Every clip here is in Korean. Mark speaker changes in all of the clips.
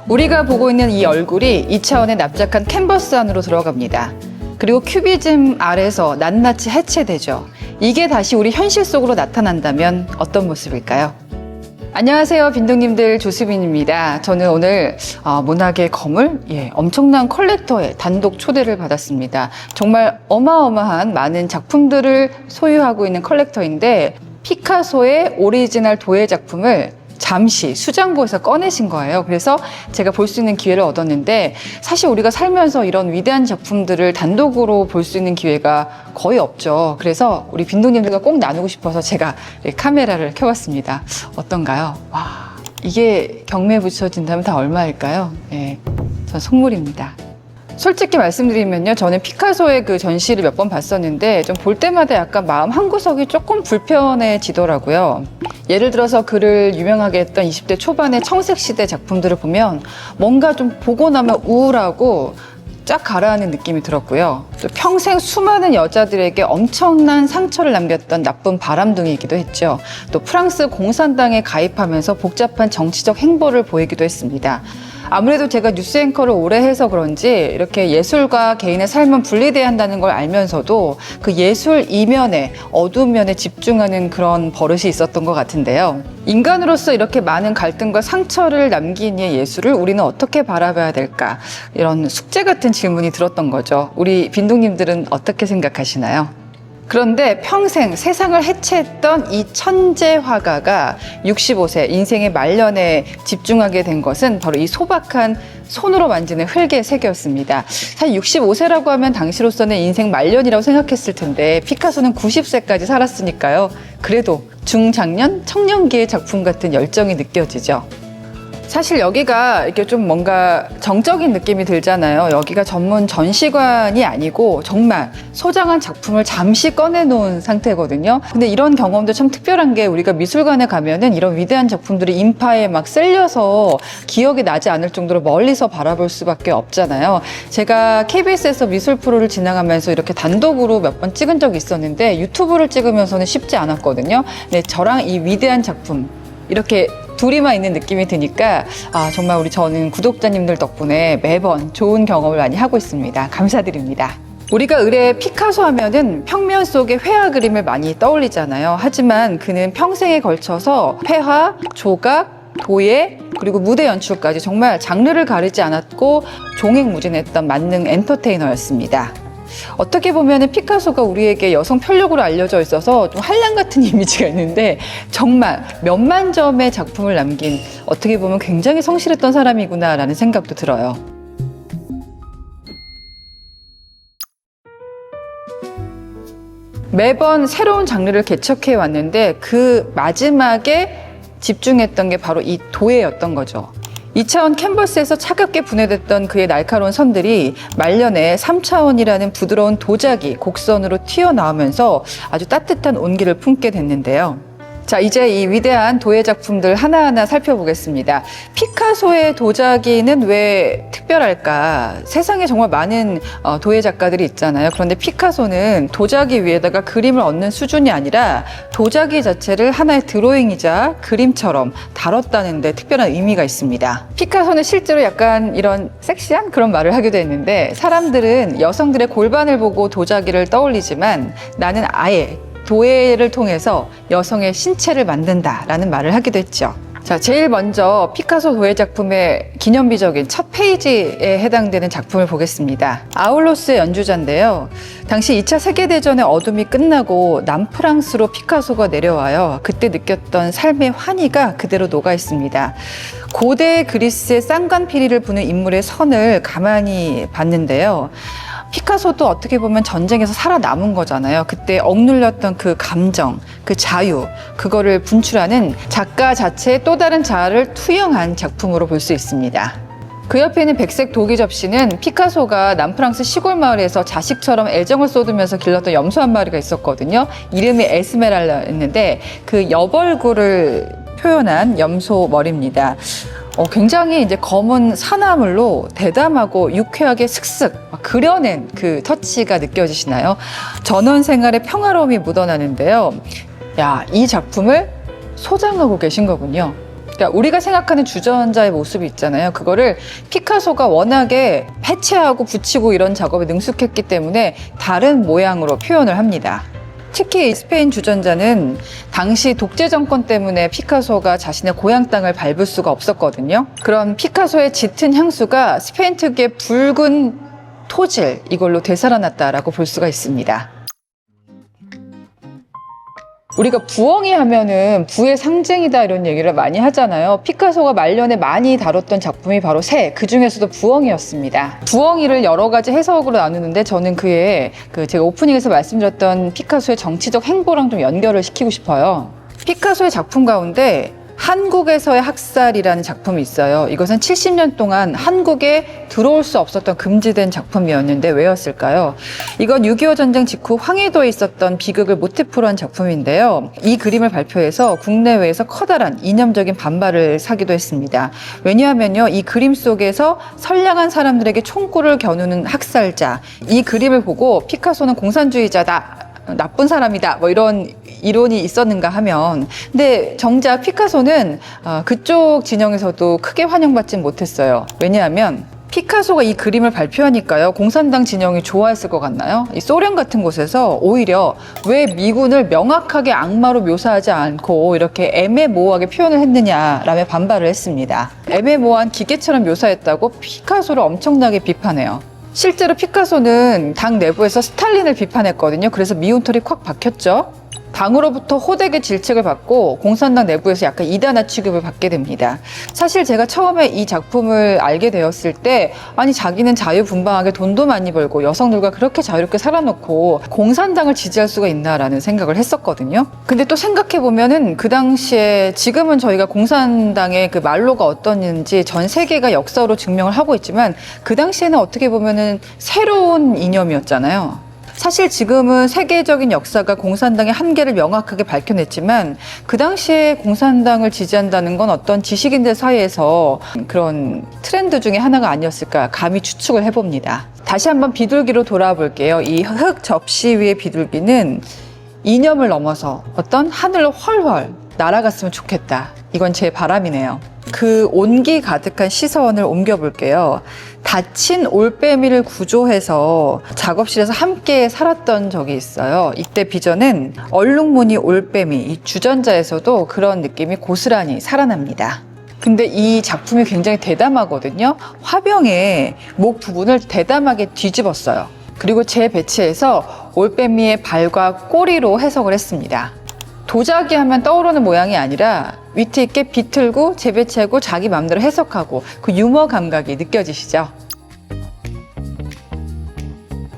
Speaker 1: 우리가 보고 있는 이 얼굴이 2차원의 납작한 캔버스 안으로 들어갑니다. 그리고 큐비즘 아래서 낱낱이 해체되죠. 이게 다시 우리 현실 속으로 나타난다면 어떤 모습일까요? 안녕하세요, 빈둥님들, 조수빈입니다. 저는 오늘 문학의 거물, 엄청난 컬렉터의 단독 초대를 받았습니다. 정말 어마어마한 많은 작품들을 소유하고 있는 컬렉터인데 피카소의 오리지널 도예 작품을 잠시 수장고에서 꺼내신 거예요. 그래서 제가 볼 수 있는 기회를 얻었는데, 사실 우리가 살면서 이런 위대한 작품들을 단독으로 볼 수 있는 기회가 거의 없죠. 그래서 우리 빈둥님들과 꼭 나누고 싶어서 제가 카메라를 켜봤습니다. 어떤가요? 와, 이게 경매에 붙여진다면 다 얼마일까요? 전 선물입니다. 솔직히 말씀드리면요, 저는 피카소의 그 전시를 몇 번 봤었는데 좀 볼 때마다 약간 마음 한구석이 조금 불편해지더라고요. 예를 들어서 그를 유명하게 했던 20대 초반의 청색시대 작품들을 보면 뭔가 좀 보고 나면 우울하고 쫙 가라앉는 느낌이 들었고요. 또 평생 수많은 여자들에게 엄청난 상처를 남겼던 나쁜 바람둥이이기도 했죠. 또 프랑스 공산당에 가입하면서 복잡한 정치적 행보를 보이기도 했습니다. 아무래도 제가 뉴스 앵커를 오래 해서 그런지 이렇게 예술과 개인의 삶은 분리돼야 한다는 걸 알면서도 그 예술 이면에, 어두운 면에 집중하는 그런 버릇이 있었던 것 같은데요. 인간으로서 이렇게 많은 갈등과 상처를 남긴 이의 예술을 우리는 어떻게 바라봐야 될까? 이런 숙제 같은 질문이 들었던 거죠. 우리 빈둥님들은 어떻게 생각하시나요? 그런데 평생 세상을 해체했던 이 천재 화가가 65세 인생의 말년에 집중하게 된 것은 바로 이 소박한 손으로 만지는 흙의 세계였습니다. 사실 65세라고 하면 당시로서는 인생 말년이라고 생각했을 텐데 피카소는 90세까지 살았으니까요. 그래도 중장년, 청년기의 작품 같은 열정이 느껴지죠. 사실 여기가 이렇게 좀 뭔가 정적인 느낌이 들잖아요. 여기가 전문 전시관이 아니고 정말 소장한 작품을 잠시 꺼내놓은 상태거든요. 근데 이런 경험도 참 특별한 게, 우리가 미술관에 가면은 이런 위대한 작품들이 인파에 막 쓸려서 기억이 나지 않을 정도로 멀리서 바라볼 수밖에 없잖아요. 제가 KBS에서 미술 프로를 진행하면서 이렇게 단독으로 몇 번 찍은 적이 있었는데 유튜브를 찍으면서는 쉽지 않았거든요. 근데 저랑 이 위대한 작품 이렇게 둘이만 있는 느낌이 드니까 정말 저는 구독자님들 덕분에 매번 좋은 경험을 많이 하고 있습니다. 감사드립니다. 우리가 의뢰 피카소 하면은 평면 속의 회화 그림을 많이 떠올리잖아요. 하지만 그는 평생에 걸쳐서 회화, 조각, 도예, 그리고 무대 연출까지 정말 장르를 가리지 않았고 종횡무진했던 만능 엔터테이너였습니다. 어떻게 보면 피카소가 우리에게 여성 편력으로 알려져 있어서 좀 한량 같은 이미지가 있는데, 정말 몇만 점의 작품을 남긴, 어떻게 보면 굉장히 성실했던 사람이구나 라는 생각도 들어요. 매번 새로운 장르를 개척해 왔는데 그 마지막에 집중했던 게 바로 이 도예였던 거죠. 2차원 캔버스에서 차갑게 분해됐던 그의 날카로운 선들이 말년에 3차원이라는 부드러운 도자기 곡선으로 튀어나오면서 아주 따뜻한 온기를 품게 됐는데요. 자, 이제 이 위대한 도예 작품들 하나하나 살펴보겠습니다. 피카소의 도자기는 왜 특별할까? 세상에 정말 많은 도예 작가들이 있잖아요. 그런데 피카소는 도자기 위에다가 그림을 얹는 수준이 아니라 도자기 자체를 하나의 드로잉이자 그림처럼 다뤘다는 데 특별한 의미가 있습니다. 피카소는 실제로 약간 이런 섹시한 그런 말을 하기도 했는데, 사람들은 여성들의 골반을 보고 도자기를 떠올리지만 나는 아예 도예를 통해서 여성의 신체를 만든다라는 말을 하기도 했죠. 자, 제일 먼저 피카소 도예 작품의 기념비적인 첫 페이지에 해당되는 작품을 보겠습니다. 아울로스의 연주자인데요. 당시 2차 세계대전의 어둠이 끝나고 남프랑스로 피카소가 내려와요. 그때 느꼈던 삶의 환희가 그대로 녹아 있습니다. 고대 그리스의 쌍관피리를 부는 인물의 선을 가만히 봤는데요. 피카소도 어떻게 보면 전쟁에서 살아남은 거잖아요. 그때 억눌렸던 그 감정, 그 자유, 그거를 분출하는 작가 자체의 또 다른 자아를 투영한 작품으로 볼 수 있습니다. 그 옆에 있는 백색 도기 접시는 피카소가 남프랑스 시골 마을에서 자식처럼 애정을 쏟으면서 길렀던 염소 한 마리가 있었거든요. 이름이 에스메랄라였는데 그 여벌구를 표현한 염소 머리입니다. 굉장히 이제 검은 사나물로 대담하고 유쾌하게 슥슥 그려낸 그 터치가 느껴지시나요? 전원 생활의 평화로움이 묻어나는데요. 야, 이 작품을 소장하고 계신 거군요. 그러니까 우리가 생각하는 주전자의 모습이 있잖아요. 그거를 피카소가 워낙에 해체하고 붙이고 이런 작업에 능숙했기 때문에 다른 모양으로 표현을 합니다. 특히 스페인 주전자는 당시 독재 정권 때문에 피카소가 자신의 고향 땅을 밟을 수가 없었거든요. 그런 피카소의 짙은 향수가 스페인 특유의 붉은 토질, 이걸로 되살아났다라고 볼 수가 있습니다. 우리가 부엉이 하면은 부의 상징이다 이런 얘기를 많이 하잖아요. 피카소가 말년에 많이 다뤘던 작품이 바로 새, 그 중에서도 부엉이였습니다. 부엉이를 여러 가지 해석으로 나누는데 저는 그의 제가 오프닝에서 말씀드렸던 피카소의 정치적 행보랑 좀 연결을 시키고 싶어요. 피카소의 작품 가운데 한국에서의 학살이라는 작품이 있어요. 이것은 70년 동안 한국에 들어올 수 없었던 금지된 작품이었는데 왜였을까요? 이건 6.25 전쟁 직후 황해도에 있었던 비극을 모티프로 한 작품인데요. 이 그림을 발표해서 국내외에서 커다란 이념적인 반발을 사기도 했습니다. 왜냐하면요, 이 그림 속에서 선량한 사람들에게 총구를 겨누는 학살자, 이 그림을 보고 피카소는 공산주의자다, 나쁜 사람이다, 뭐 이런 이론이 있었는가 하면, 근데 정작 피카소는 그쪽 진영에서도 크게 환영받진 못했어요. 왜냐하면 피카소가 이 그림을 발표하니까요, 공산당 진영이 좋아했을 것 같나요? 이 소련 같은 곳에서 오히려 왜 미군을 명확하게 악마로 묘사하지 않고 이렇게 애매모호하게 표현을 했느냐라며 반발을 했습니다. 애매모호한 기계처럼 묘사했다고 피카소를 엄청나게 비판해요. 실제로 피카소는 당 내부에서 스탈린을 비판했거든요. 그래서 미운털이 콱 박혔죠. 당으로부터 호되게 질책을 받고 공산당 내부에서 약간 이단아 취급을 받게 됩니다. 사실 제가 처음에 이 작품을 알게 되었을 때, 아니 자기는 자유분방하게 돈도 많이 벌고 여성들과 그렇게 자유롭게 살아놓고 공산당을 지지할 수가 있나라는 생각을 했었거든요. 근데 또 생각해보면은 그 당시에, 지금은 저희가 공산당의 그 말로가 어떠는지 전 세계가 역사로 증명을 하고 있지만 그 당시에는 어떻게 보면은 새로운 이념이었잖아요. 사실 지금은 세계적인 역사가 공산당의 한계를 명확하게 밝혀냈지만 그 당시에 공산당을 지지한다는 건 어떤 지식인들 사이에서 그런 트렌드 중에 하나가 아니었을까 감히 추측을 해봅니다. 다시 한번 비둘기로 돌아와 볼게요. 이 흙 접시 위의 비둘기는 이념을 넘어서 어떤 하늘로 훨훨 날아갔으면 좋겠다. 이건 제 바람이네요. 그 온기 가득한 시선을 옮겨볼게요. 다친 올빼미를 구조해서 작업실에서 함께 살았던 적이 있어요. 이때 비전은 얼룩무늬 올빼미, 이 주전자에서도 그런 느낌이 고스란히 살아납니다. 근데 이 작품이 굉장히 대담하거든요. 화병의 목 부분을 대담하게 뒤집었어요. 그리고 재배치해서 올빼미의 발과 꼬리로 해석을 했습니다. 도자기 하면 떠오르는 모양이 아니라 위트 있게 비틀고 재배치하고 자기 마음대로 해석하고 그 유머 감각이 느껴지시죠?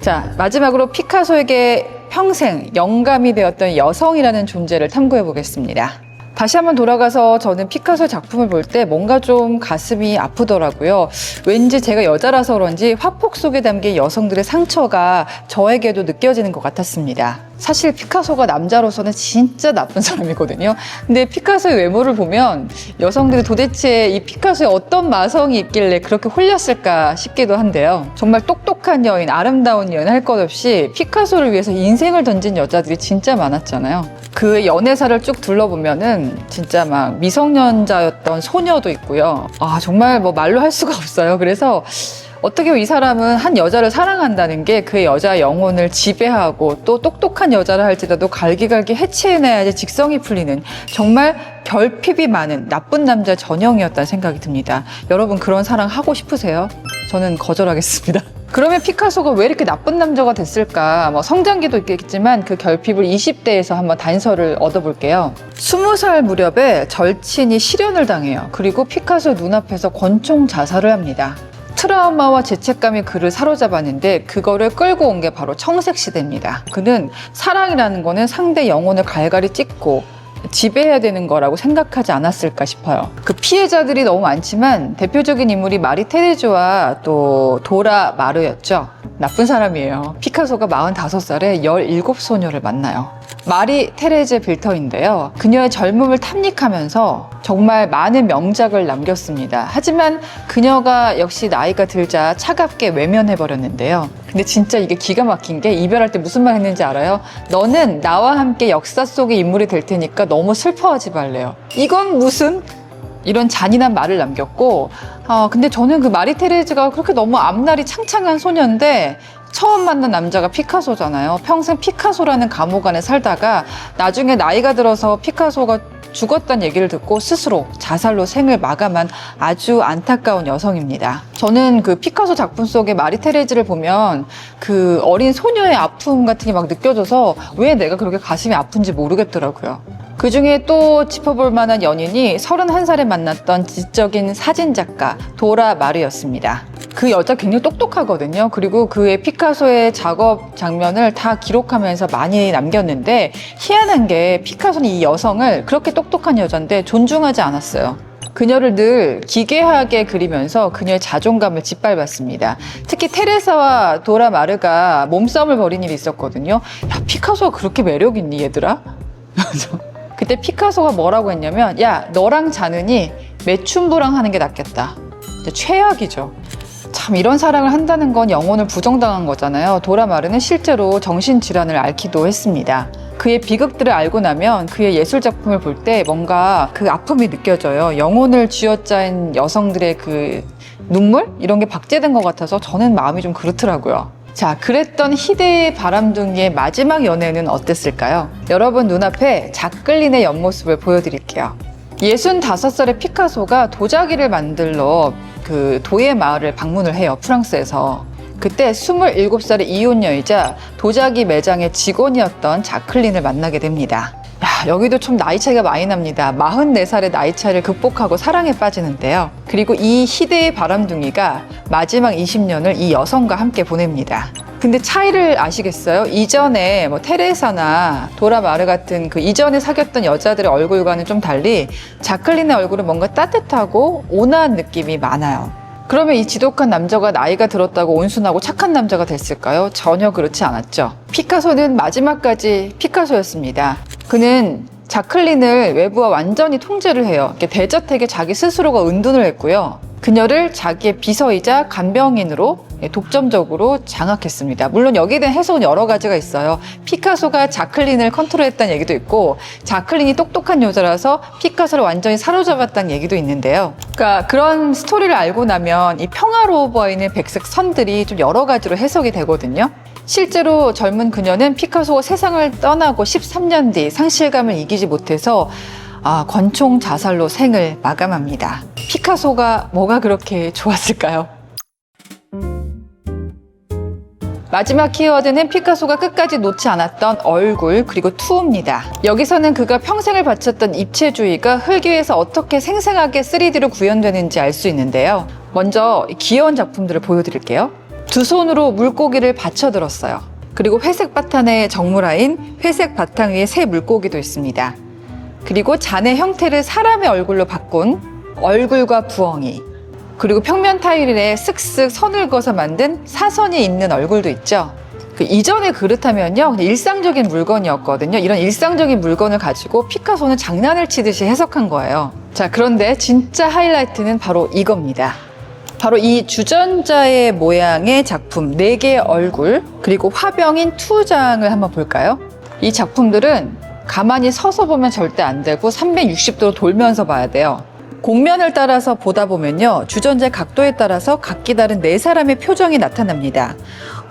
Speaker 1: 자, 마지막으로 피카소에게 평생 영감이 되었던 여성이라는 존재를 탐구해 보겠습니다. 다시 한번 돌아가서 저는 피카소 작품을 볼 때 뭔가 좀 가슴이 아프더라고요. 왠지 제가 여자라서 그런지 화폭 속에 담긴 여성들의 상처가 저에게도 느껴지는 것 같았습니다. 사실 피카소가 남자로서는 진짜 나쁜 사람이거든요. 근데 피카소의 외모를 보면 여성들이 도대체 이 피카소에 어떤 마성이 있길래 그렇게 홀렸을까 싶기도 한데요. 정말 똑똑한 여인, 아름다운 여인 할 것 없이 피카소를 위해서 인생을 던진 여자들이 진짜 많았잖아요. 그 연애사를 쭉 둘러보면은 진짜 막 미성년자였던 소녀도 있고요. 아, 정말 뭐 말로 할 수가 없어요. 그래서 어떻게 보면 이 사람은 한 여자를 사랑한다는 게 그 여자의 영혼을 지배하고 또 똑똑한 여자를 할지라도 갈기갈기 해체해내야지 직성이 풀리는 정말 결핍이 많은 나쁜 남자 전형이었다는 생각이 듭니다. 여러분 그런 사랑 하고 싶으세요? 저는 거절하겠습니다. 그러면 피카소가 왜 이렇게 나쁜 남자가 됐을까? 뭐 성장기도 있겠지만 그 결핍을 20대에서 한번 단서를 얻어볼게요. 20살 무렵에 절친이 실연을 당해요. 그리고 피카소 눈앞에서 권총 자살을 합니다. 트라우마와 죄책감이 그를 사로잡았는데 그거를 끌고 온 게 바로 청색시대입니다. 그는 사랑이라는 거는 상대 영혼을 갈갈이 찢고 지배해야 되는 거라고 생각하지 않았을까 싶어요. 그 피해자들이 너무 많지만 대표적인 인물이 마리 테레즈와 또 도라 마르였죠. 나쁜 사람이에요. 피카소가 45살에 17소녀를 만나요. 마리 테레즈 빌터인데요. 그녀의 젊음을 탐닉하면서 정말 많은 명작을 남겼습니다. 하지만 그녀가 역시 나이가 들자 차갑게 외면해버렸는데요. 근데 진짜 이게 기가 막힌 게 이별할 때 무슨 말 했는지 알아요? 너는 나와 함께 역사 속의 인물이 될 테니까 너무 슬퍼하지 말래요. 이건 무슨 이런 잔인한 말을 남겼고, 근데 저는 그 마리 테레즈가 그렇게 너무 앞날이 창창한 소녀인데 처음 만난 남자가 피카소잖아요. 평생 피카소라는 감옥 안에 살다가 나중에 나이가 들어서 피카소가 죽었다는 얘기를 듣고 스스로 자살로 생을 마감한 아주 안타까운 여성입니다. 저는 그 피카소 작품 속의 마리 테레즈를 보면 그 어린 소녀의 아픔 같은 게 막 느껴져서 왜 내가 그렇게 가슴이 아픈지 모르겠더라고요. 그 중에 또 짚어볼 만한 연인이 31살에 만났던 지적인 사진작가 도라 마르였습니다. 그 여자 굉장히 똑똑하거든요. 그리고 그의 피카소의 작업 장면을 다 기록하면서 많이 남겼는데 희한한 게 피카소는 이 여성을 그렇게 똑똑한 여잔데 존중하지 않았어요. 그녀를 늘 기괴하게 그리면서 그녀의 자존감을 짓밟았습니다. 특히 테레사와 도라 마르가 몸싸움을 벌인 일이 있었거든요. 야, 피카소가 그렇게 매력 있니 얘들아? 그때 피카소가 뭐라고 했냐면, 야, 너랑 자느니 매춘부랑 하는 게 낫겠다. 최악이죠. 참, 이런 사랑을 한다는 건 영혼을 부정당한 거잖아요. 도라 마르는 실제로 정신질환을 앓기도 했습니다. 그의 비극들을 알고 나면 그의 예술작품을 볼 때 뭔가 그 아픔이 느껴져요. 영혼을 쥐어짜인 여성들의 그 눈물? 이런 게 박제된 것 같아서 저는 마음이 좀 그렇더라고요. 자, 그랬던 희대의 바람둥이의 마지막 연애는 어땠을까요? 여러분 눈앞에 자클린의 옆모습을 보여드릴게요. 65살의 피카소가 도자기를 만들러 그 도예 마을을 방문을 해요. 프랑스에서. 그때 27살의 이혼녀이자 도자기 매장의 직원이었던 자클린을 만나게 됩니다. 야, 여기도 좀 나이 차이가 많이 납니다. 44살의 나이 차이를 극복하고 사랑에 빠지는데요. 그리고 이 희대의 바람둥이가 마지막 20년을 이 여성과 함께 보냅니다. 근데 차이를 아시겠어요? 이전에 뭐 테레사나 도라 마르 같은 그 이전에 사귀었던 여자들의 얼굴과는 좀 달리 자클린의 얼굴은 뭔가 따뜻하고 온화한 느낌이 많아요. 그러면 이 지독한 남자가 나이가 들었다고 온순하고 착한 남자가 됐을까요? 전혀 그렇지 않았죠. 피카소는 마지막까지 피카소였습니다. 그는 자클린을 외부와 완전히 통제를 해요. 대저택에 자기 스스로가 은둔을 했고요. 그녀를 자기의 비서이자 간병인으로 독점적으로 장악했습니다. 물론 여기에 대한 해석은 여러 가지가 있어요. 피카소가 자클린을 컨트롤했다는 얘기도 있고, 자클린이 똑똑한 여자라서 피카소를 완전히 사로잡았다는 얘기도 있는데요. 그러니까 그런 스토리를 알고 나면 이 평화로워 보이는 백색 선들이 좀 여러 가지로 해석이 되거든요. 실제로 젊은 그녀는 피카소가 세상을 떠나고 13년 뒤 상실감을 이기지 못해서 권총 자살로 생을 마감합니다. 피카소가 뭐가 그렇게 좋았을까요? 마지막 키워드는 피카소가 끝까지 놓지 않았던 얼굴 그리고 투우입니다. 여기서는 그가 평생을 바쳤던 입체주의가 흙위에서 어떻게 생생하게 3D로 구현되는지 알 수 있는데요. 먼저 귀여운 작품들을 보여드릴게요. 두 손으로 물고기를 받쳐들었어요. 그리고 회색 바탕의 정물화인 회색 바탕 위에 새 물고기도 있습니다. 그리고 잔의 형태를 사람의 얼굴로 바꾼 얼굴과 부엉이, 그리고 평면 타일에 쓱쓱 선을 그어서 만든 사선이 있는 얼굴도 있죠. 그 이전의 그렇다면요, 그냥 일상적인 물건이었거든요. 이런 일상적인 물건을 가지고 피카소는 장난을 치듯이 해석한 거예요. 자, 그런데 진짜 하이라이트는 바로 이겁니다. 바로 이 주전자의 모양의 작품 4개의 얼굴, 그리고 화병인 2장을 한번 볼까요? 이 작품들은 가만히 서서 보면 절대 안 되고 360도로 돌면서 봐야 돼요. 곡면을 따라서 보다 보면요, 주전자의 각도에 따라서 각기 다른 4사람의 표정이 나타납니다.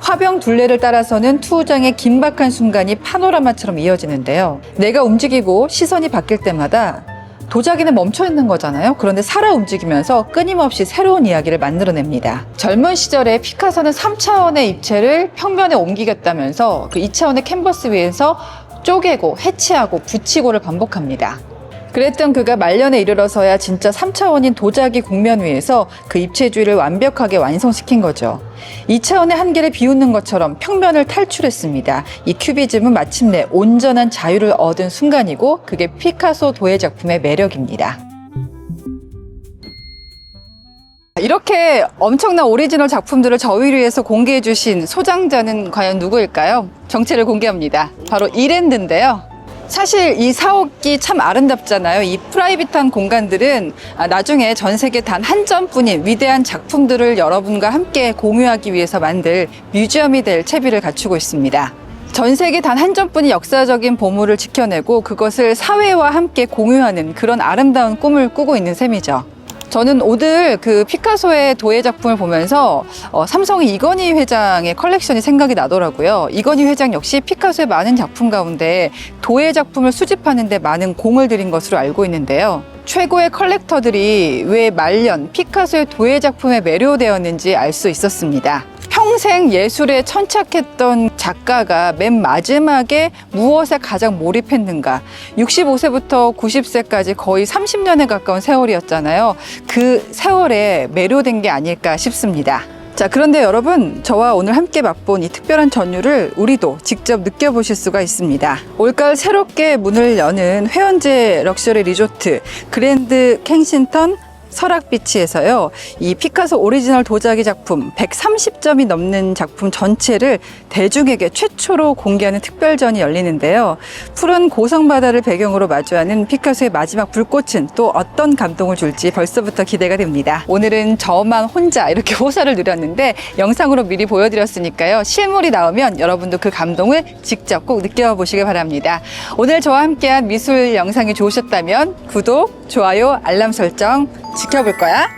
Speaker 1: 화병 둘레를 따라서는 2장의 긴박한 순간이 파노라마처럼 이어지는데요. 내가 움직이고 시선이 바뀔 때마다 도자기는 멈춰 있는 거잖아요. 그런데 살아 움직이면서 끊임없이 새로운 이야기를 만들어냅니다. 젊은 시절에 피카소는 3차원의 입체를 평면에 옮기겠다면서 그 2차원의 캔버스 위에서 쪼개고 해체하고 붙이고를 반복합니다. 그랬던 그가 말년에 이르러서야 진짜 3차원인 도자기 곡면 위에서 그 입체주의를 완벽하게 완성시킨 거죠. 2차원의 한계를 비웃는 것처럼 평면을 탈출했습니다. 이 큐비즘은 마침내 온전한 자유를 얻은 순간이고, 그게 피카소 도예 작품의 매력입니다. 이렇게 엄청난 오리지널 작품들을 저희를 위해서 공개해 주신 소장자는 과연 누구일까요? 정체를 공개합니다. 바로 이랜드인데요. 사실 이 사옥이 참 아름답잖아요. 이 프라이빗한 공간들은 나중에 전 세계 단 한 점뿐인 위대한 작품들을 여러분과 함께 공유하기 위해서 만들 뮤지엄이 될 채비를 갖추고 있습니다. 전 세계 단 한 점뿐인 역사적인 보물을 지켜내고 그것을 사회와 함께 공유하는 그런 아름다운 꿈을 꾸고 있는 셈이죠. 저는 오늘 그 피카소의 도예 작품을 보면서 삼성의 이건희 회장의 컬렉션이 생각이 나더라고요. 이건희 회장 역시 피카소의 많은 작품 가운데 도예 작품을 수집하는 데 많은 공을 들인 것으로 알고 있는데요. 최고의 컬렉터들이 왜 말년 피카소의 도예 작품에 매료되었는지 알 수 있었습니다. 평생 예술에 천착했던 작가가 맨 마지막에 무엇에 가장 몰입했는가. 65세부터 90세까지 거의 30년에 가까운 세월이었잖아요. 그 세월에 매료된 게 아닐까 싶습니다. 자, 그런데 여러분, 저와 오늘 함께 맛본 이 특별한 전율을 우리도 직접 느껴보실 수가 있습니다. 올가을 새롭게 문을 여는 회원제 럭셔리 리조트 그랜드 켄싱턴 설악비치에서요, 이 피카소 오리지널 도자기 작품 130점이 넘는 작품 전체를 대중에게 최초로 공개하는 특별전이 열리는데요. 푸른 고성바다를 배경으로 마주하는 피카소의 마지막 불꽃은 또 어떤 감동을 줄지 벌써부터 기대가 됩니다. 오늘은 저만 혼자 이렇게 호사를 누렸는데 영상으로 미리 보여드렸으니까요. 실물이 나오면 여러분도 그 감동을 직접 꼭 느껴보시길 바랍니다. 오늘 저와 함께한 미술 영상이 좋으셨다면 구독, 좋아요, 알람 설정 지켜볼 거야.